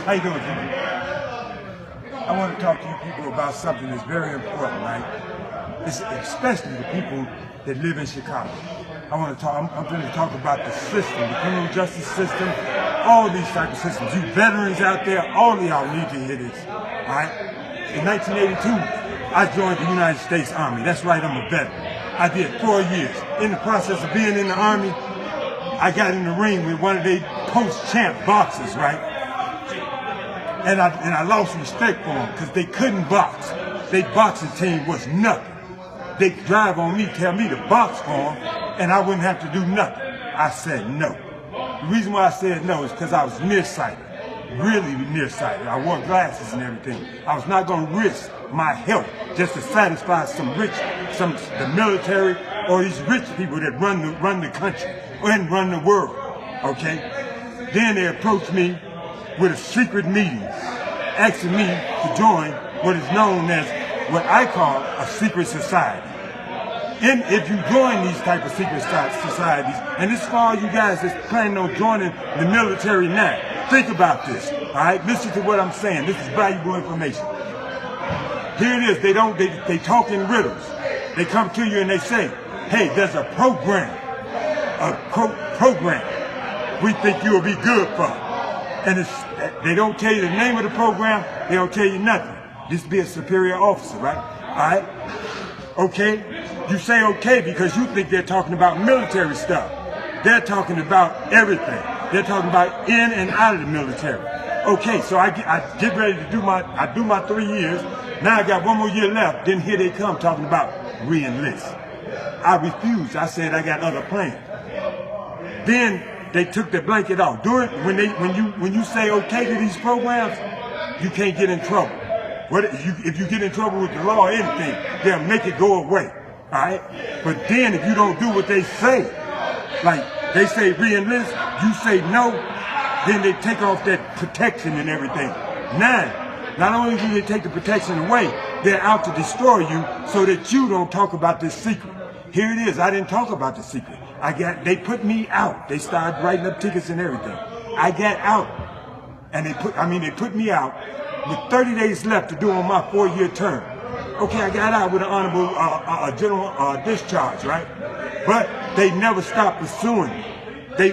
How you doing, Jimmy? I want to talk to you people about something that's very important, right? It's especially the people that live in Chicago. I'm going to talk about the system, the criminal justice system, all these type of systems. You veterans out there, all of y'all need to hear this, all right? In 1982, I joined the United States Army. That's right, I'm a veteran. I did 4 years. In the process of being in the Army, I got in the ring with one of their post-champ boxers, right? And I lost respect for them because they couldn't box. Their boxing team was nothing. They drive on me, tell me to box for them, and I wouldn't have to do nothing. I said no. The reason why I said no is because I was nearsighted, really nearsighted. I wore glasses and everything. I was not going to risk my health just to satisfy the military or these rich people that run the country and run the world. Okay. Then they approached me with a secret meeting, asking me to join what is known as what I call a secret society. And if you join these type of secret societies, and this is for all you guys that's planning on joining the military now, think about this, all right? Listen to what I'm saying. This is valuable information. Here it is. They talk in riddles. They come to you and they say, hey, there's a program we think you'll be good for. And they don't tell you the name of the program. They don't tell you nothing. Just be a superior officer, right? All right? Okay? You say okay because you think they're talking about military stuff. They're talking about everything. They're talking about in and out of the military. Okay, so I get ready to do my 3 years. Now I got 1 more year left. Then here they come talking about re-enlist. I refused. I said I got other plans. Then they took the blanket off. When you say okay to these programs, you can't get in trouble. If you get in trouble with the law or anything, they'll make it go away. All right? But then if you don't do what they say, like they say re-enlist, you say no, then they take off that protection and everything. Now, not only do they take the protection away, they're out to destroy you so that you don't talk about this secret. Here it is. I didn't talk about the secret. They put me out. They started writing up tickets and everything. I got out. And they put me out with 30 days left to do on my 4-year term. Okay, I got out with an honorable general discharge, right? But they never stopped pursuing me.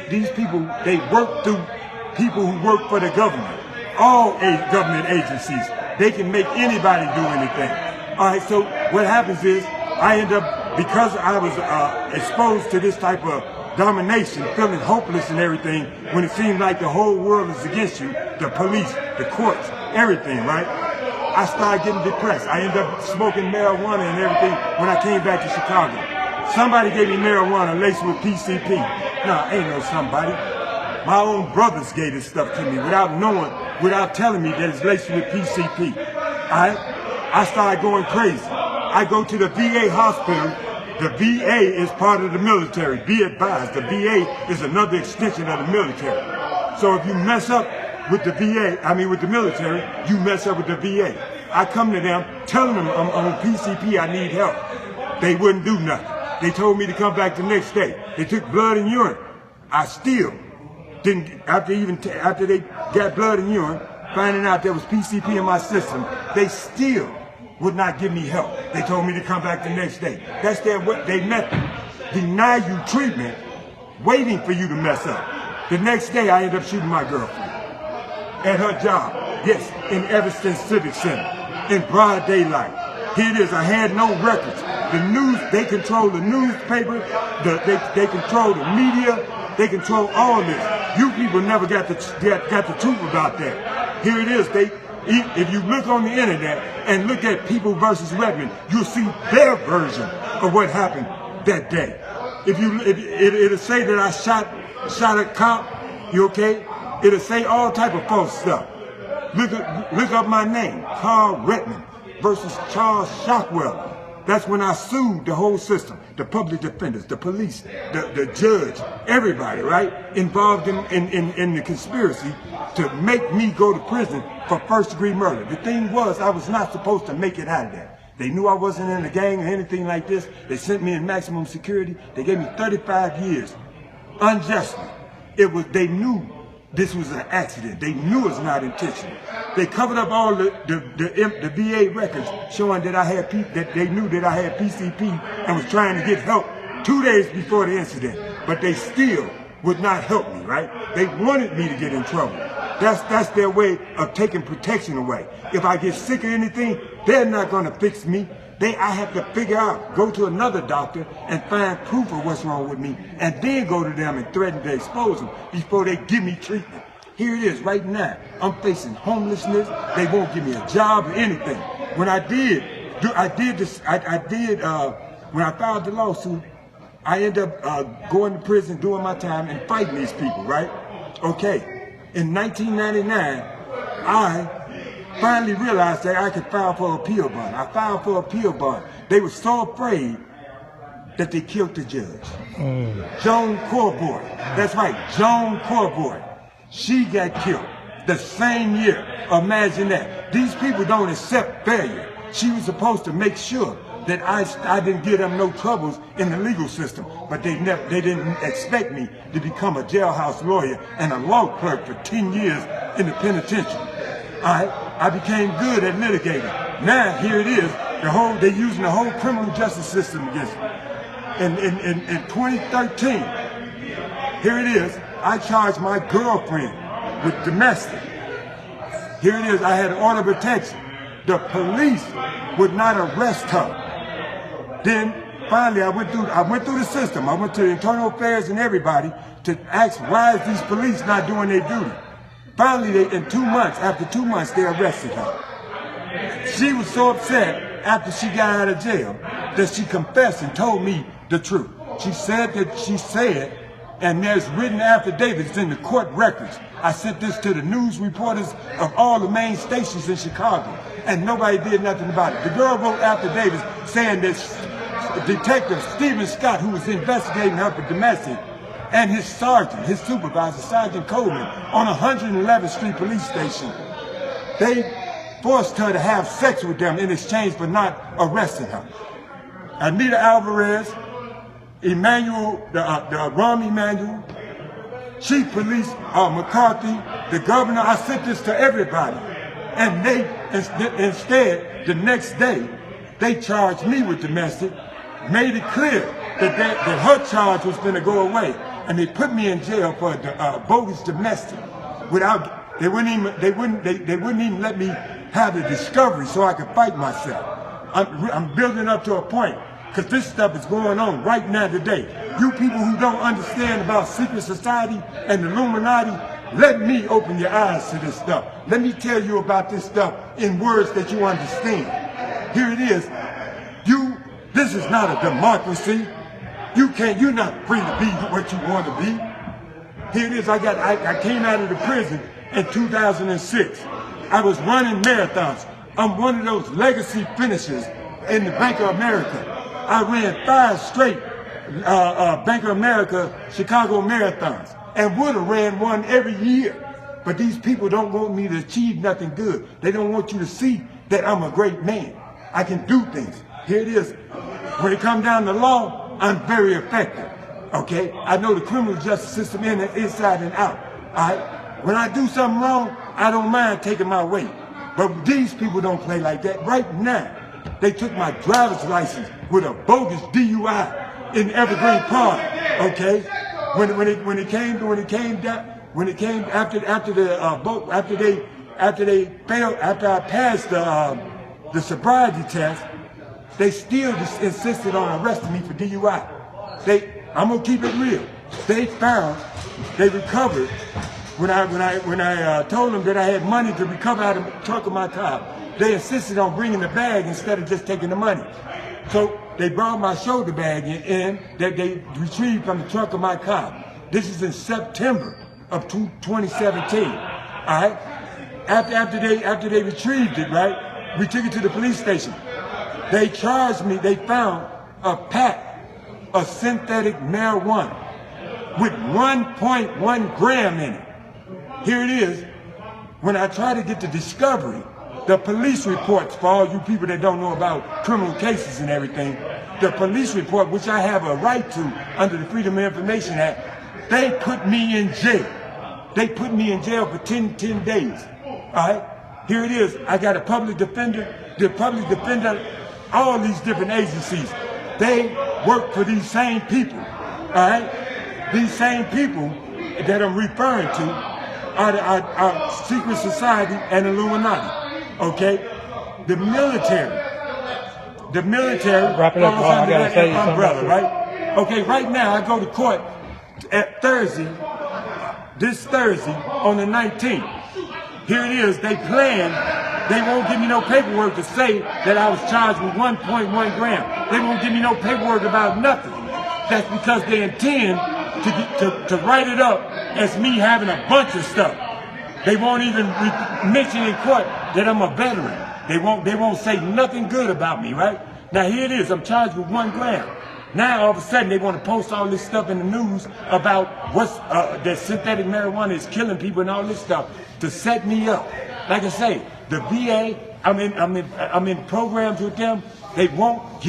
These people, they work through people who work for the government. All government agencies. They can make anybody do anything. All right, so what happens is I end up, because I was exposed to this type of domination, feeling hopeless and everything, when it seemed like the whole world is against you, the police, the courts, everything, right? I started getting depressed. I ended up smoking marijuana and everything when I came back to Chicago. Somebody gave me marijuana laced with PCP. No, ain't no somebody. My own brothers gave this stuff to me without telling me that it's laced with PCP. I started going crazy. I go to the VA hospital. The VA is part of the military. Be advised, the VA is another extension of the military. So if you mess up with the with the military, you mess up with the VA. I come to them, telling them I'm on PCP, I need help. They wouldn't do nothing. They told me to come back the next day. They took blood and urine. I still didn't, after they got blood and urine, finding out there was PCP in my system, they still would not give me help. They told me to come back the next day. That's their method. Deny you treatment, waiting for you to mess up. The next day, I ended up shooting my girlfriend at her job. Yes, in Evanston Civic Center, in broad daylight. Here it is. I had no records. The news, they control the newspaper. They control the media. They control all this. You people never got the truth about that. Here it is. If you look on the internet and look at People versus Redmond, you'll see their version of what happened that day. It'll say that I shot a cop, you okay? It'll say all type of false stuff. Look up my name, Carl Redmond versus Charles Shockwell. That's when I sued the whole system, the public defenders, the police, the judge, everybody, right? Involved in the conspiracy to make me go to prison for first-degree murder. The thing was, I was not supposed to make it out of there. They knew I wasn't in a gang or anything like this. They sent me in maximum security. They gave me 35 years, unjustly. They knew this was an accident. They knew it was not intentional. They covered up all the VA records showing that that they knew that I had PCP and was trying to get help 2 days before the incident. But they still would not help me, right? They wanted me to get in trouble. That's their way of taking protection away. If I get sick or anything, they're not going to fix me. I have to figure out, go to another doctor and find proof of what's wrong with me, and then go to them and threaten to expose them before they give me treatment. Here it is right now. I'm facing homelessness. They won't give me a job or anything. When I when I filed the lawsuit, I ended up going to prison, doing my time, and fighting these people, right? Okay. In 1999, I finally realized that I could file for appeal bond. I filed for appeal bond. They were so afraid that they killed the judge. Joan Corboy. That's right, Joan Corboy. She got killed the same year. Imagine that. These people don't accept failure. She was supposed to make sure that I didn't give them no troubles in the legal system, but they didn't expect me to become a jailhouse lawyer and a law clerk for 10 years in the penitentiary. I became good at litigating. Now here it is, they're using the whole criminal justice system against me. In 2013, here it is, I charged my girlfriend with domestic. Here it is, I had an order of protection. The police would not arrest her. Then finally I went through the system. I went to internal affairs and everybody to ask, why is these police not doing their duty? Finally, after 2 months, they arrested her. She was so upset after she got out of jail that she confessed and told me the truth. She said that she said, and there's written affidavits in the court records. I sent this to the news reporters of all the main stations in Chicago, and nobody did nothing about it. The girl wrote affidavits saying that Detective Stephen Scott, who was investigating her for domestic, and his sergeant, his supervisor, Sergeant Coleman, on 111th Street Police Station, they forced her to have sex with them in exchange for not arresting her. Anita Alvarez, Emmanuel, Rahm Emanuel, Chief Police McCarthy, the governor, I sent this to everybody. And they, instead, the next day, they charged me with domestic, made it clear that her charge was going to go away. And they put me in jail for bogus domestic without, they wouldn't even let me have the discovery so I could fight myself. I'm building up to a point, because this stuff is going on right now today. You people who don't understand about secret society and the Illuminati, let me open your eyes to this stuff. Let me tell you about this stuff in words that you understand. Here it is. This is not a democracy. You're not free to be what you want to be. Here it is, I came out of the prison in 2006. I was running marathons. I'm one of those legacy finishers in the Bank of America. I ran 5 straight Bank of America Chicago marathons and would have ran one every year. But these people don't want me to achieve nothing good. They don't want you to see that I'm a great man. I can do things. Here it is. When it comes down to law, I'm very effective. Okay? I know the criminal justice system inside and out. All right? When I do something wrong, I don't mind taking my weight. But these people don't play like that. Right now, they took my driver's license with a bogus DUI in Evergreen Park. Okay? After I passed the sobriety test, they still just insisted on arresting me for DUI. I'm gonna keep it real. They recovered when I told them that I had money to recover out of the trunk of my car. They insisted on bringing the bag instead of just taking the money. So they brought my shoulder bag in that they retrieved from the trunk of my car. This is in September of 2017. All right. After they retrieved it, right, we took it to the police station. They charged me. They found a pack of synthetic marijuana with 1.1 gram in it. Here it is. When I try to get the discovery, the police reports, for all you people that don't know about criminal cases and everything, the police report, which I have a right to under the Freedom of Information Act, they put me in jail. They put me in jail for 10 days. All right? Here it is. I got a public defender. The public defender, all these different agencies, they work for these same people. All right? These same people that I'm referring to are secret society and Illuminati. Okay? The military Wrap it up. falls under that umbrella, right? Okay, right now I go to court at this Thursday on the 19th. Here it is, they won't give me no paperwork to say that I was charged with 1.1 grams. They won't give me no paperwork about nothing. That's because they intend to write it up as me having a bunch of stuff. They won't even mention in court that I'm a veteran. They won't say nothing good about me, right? Now here it is, I'm charged with 1 gram. Now all of a sudden they want to post all this stuff in the news about that synthetic marijuana is killing people and all this stuff to set me up. Like I say, the VA, I'm in programs with them. They won't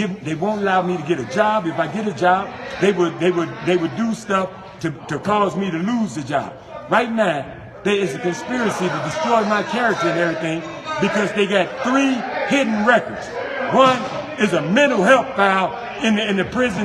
allow me to get a job. If I get a job, they would do stuff to cause me to lose the job. Right now, there is a conspiracy to destroy my character and everything because they got 3 hidden records. One is a mental health file in the prison